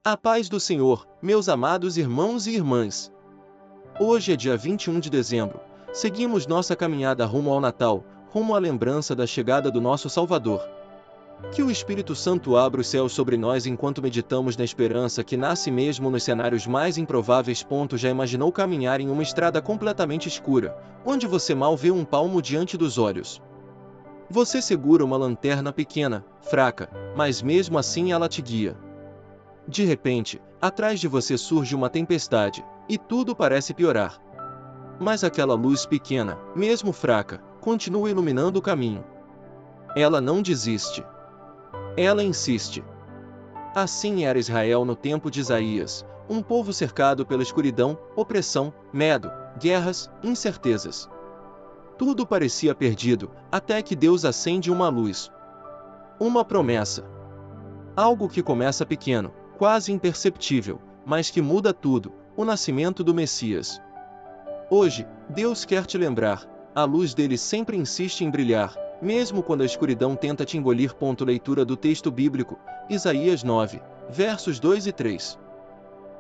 A paz do Senhor, meus amados irmãos e irmãs. Hoje é dia 21 de dezembro. Seguimos nossa caminhada rumo ao Natal, rumo à lembrança da chegada do nosso Salvador. Que o Espírito Santo abra os céus sobre nós enquanto meditamos na esperança que nasce mesmo nos cenários mais improváveis. Já imaginou caminhar em uma estrada completamente escura, onde você mal vê um palmo diante dos olhos? Você segura uma lanterna pequena, fraca, mas mesmo assim ela te guia. De repente, atrás de você surge uma tempestade, e tudo parece piorar. Mas aquela luz pequena, mesmo fraca, continua iluminando o caminho. Ela não desiste. Ela insiste. Assim era Israel no tempo de Isaías, um povo cercado pela escuridão, opressão, medo, guerras, incertezas. Tudo parecia perdido, até que Deus acende uma luz. Uma promessa. Algo que começa pequeno, quase imperceptível, mas que muda tudo: o nascimento do Messias. Hoje, Deus quer te lembrar, a luz dele sempre insiste em brilhar, mesmo quando a escuridão tenta te engolir. Leitura do texto bíblico, Isaías 9, versos 2 e 3.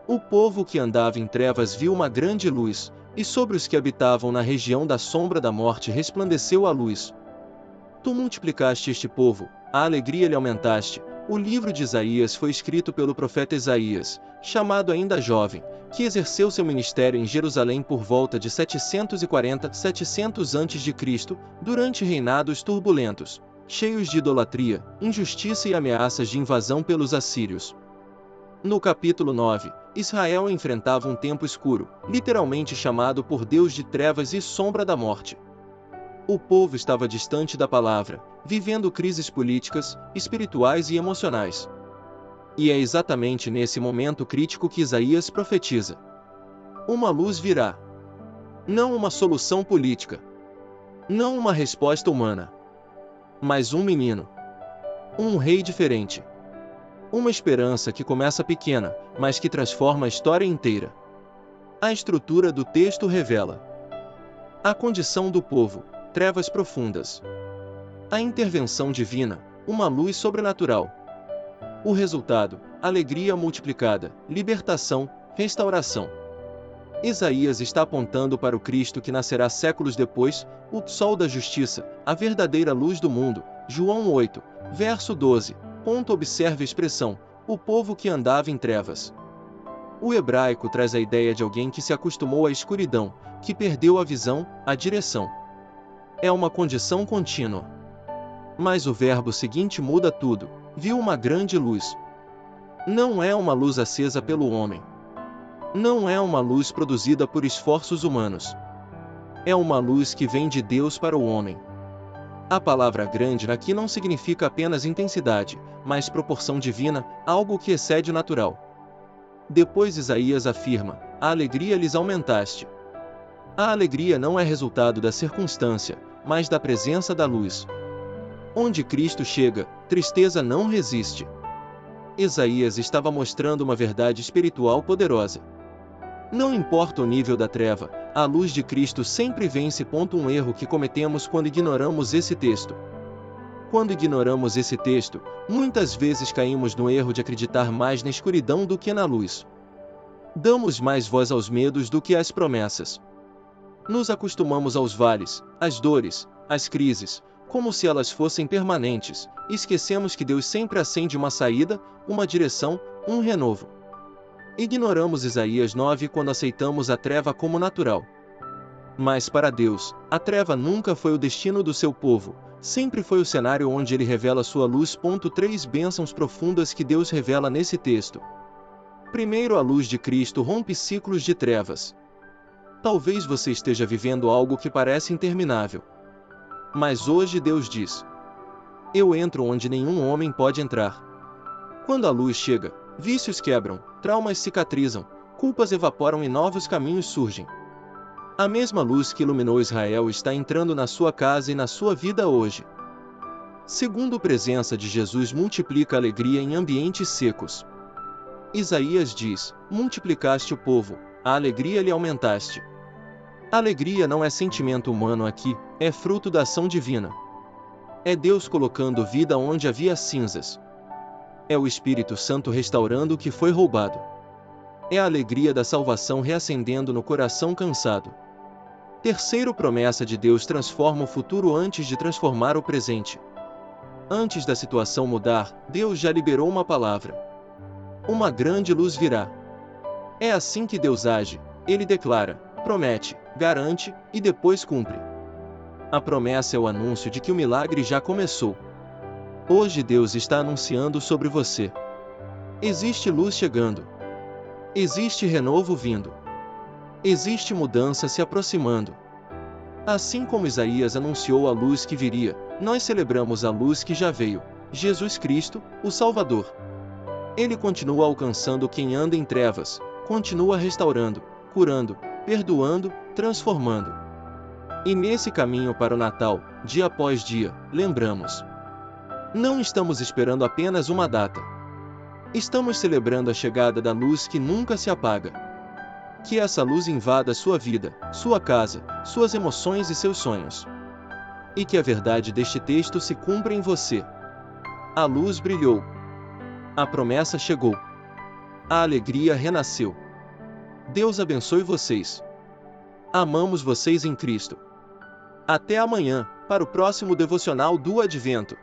O povo que andava em trevas viu uma grande luz, e sobre os que habitavam na região da sombra da morte resplandeceu a luz. Tu multiplicaste este povo, a alegria lhe aumentaste. O livro de Isaías foi escrito pelo profeta Isaías, chamado ainda jovem, que exerceu seu ministério em Jerusalém por volta de 740-700 a.C., durante reinados turbulentos, cheios de idolatria, injustiça e ameaças de invasão pelos assírios. No capítulo 9, Israel enfrentava um tempo escuro, literalmente chamado por Deus de trevas e sombra da morte. O povo estava distante da palavra, vivendo crises políticas, espirituais e emocionais. E é exatamente nesse momento crítico que Isaías profetiza: uma luz virá. Não uma solução política. Não uma resposta humana. Mas um menino. Um rei diferente. Uma esperança que começa pequena, mas que transforma a história inteira. A estrutura do texto revela a condição do povo: trevas profundas. A intervenção divina: uma luz sobrenatural. O resultado: alegria multiplicada, libertação, restauração. Isaías está apontando para o Cristo que nascerá séculos depois, o sol da justiça, a verdadeira luz do mundo. João 8, verso 12. Observe a expressão: o povo que andava em trevas. O hebraico traz a ideia de alguém que se acostumou à escuridão, que perdeu a visão, a direção. É uma condição contínua. Mas o verbo seguinte muda tudo: viu uma grande luz. Não é uma luz acesa pelo homem. Não é uma luz produzida por esforços humanos. É uma luz que vem de Deus para o homem. A palavra grande aqui não significa apenas intensidade, mas proporção divina, algo que excede o natural. Depois Isaías afirma: a alegria lhes aumentaste. A alegria não é resultado da circunstância, mas da presença da luz. Onde Cristo chega, tristeza não resiste. Isaías estava mostrando uma verdade espiritual poderosa. Não importa o nível da treva, a luz de Cristo sempre vence. Um erro que cometemos quando ignoramos esse texto. Quando ignoramos esse texto, muitas vezes caímos no erro de acreditar mais na escuridão do que na luz. Damos mais voz aos medos do que às promessas. Nos acostumamos aos vales, às dores, às crises, como se elas fossem permanentes, e esquecemos que Deus sempre acende uma saída, uma direção, um renovo. Ignoramos Isaías 9 quando aceitamos a treva como natural. Mas para Deus, a treva nunca foi o destino do seu povo, sempre foi o cenário onde ele revela sua luz. 3 Bênçãos profundas que Deus revela nesse texto. Primeiro, a luz de Cristo rompe ciclos de trevas. Talvez você esteja vivendo algo que parece interminável. Mas hoje Deus diz: eu entro onde nenhum homem pode entrar. Quando a luz chega, vícios quebram, traumas cicatrizam, culpas evaporam e novos caminhos surgem. A mesma luz que iluminou Israel está entrando na sua casa e na sua vida hoje. Segundo, a presença de Jesus multiplica a alegria em ambientes secos. Isaías diz: multiplicaste o povo, a alegria lhe aumentaste. Alegria não é sentimento humano aqui, é fruto da ação divina. É Deus colocando vida onde havia cinzas. É o Espírito Santo restaurando o que foi roubado. É a alegria da salvação reacendendo no coração cansado. Terceiro, promessa de Deus transforma o futuro antes de transformar o presente. Antes da situação mudar, Deus já liberou uma palavra. Uma grande luz virá. É assim que Deus age. Ele declara, promete, garante e depois cumpre. A promessa é o anúncio de que o milagre já começou. Hoje Deus está anunciando sobre você. Existe luz chegando. Existe renovo vindo. Existe mudança se aproximando. Assim como Isaías anunciou a luz que viria, nós celebramos a luz que já veio, Jesus Cristo, o Salvador. Ele continua alcançando quem anda em trevas, continua restaurando, curando, perdoando, transformando. E nesse caminho para o Natal, dia após dia, lembramos. Não estamos esperando apenas uma data. Estamos celebrando a chegada da luz que nunca se apaga. Que essa luz invada sua vida, sua casa, suas emoções e seus sonhos. E que a verdade deste texto se cumpra em você. A luz brilhou. A promessa chegou. A alegria renasceu. Deus abençoe vocês. Amamos vocês em Cristo. Até amanhã, para o próximo devocional do Advento.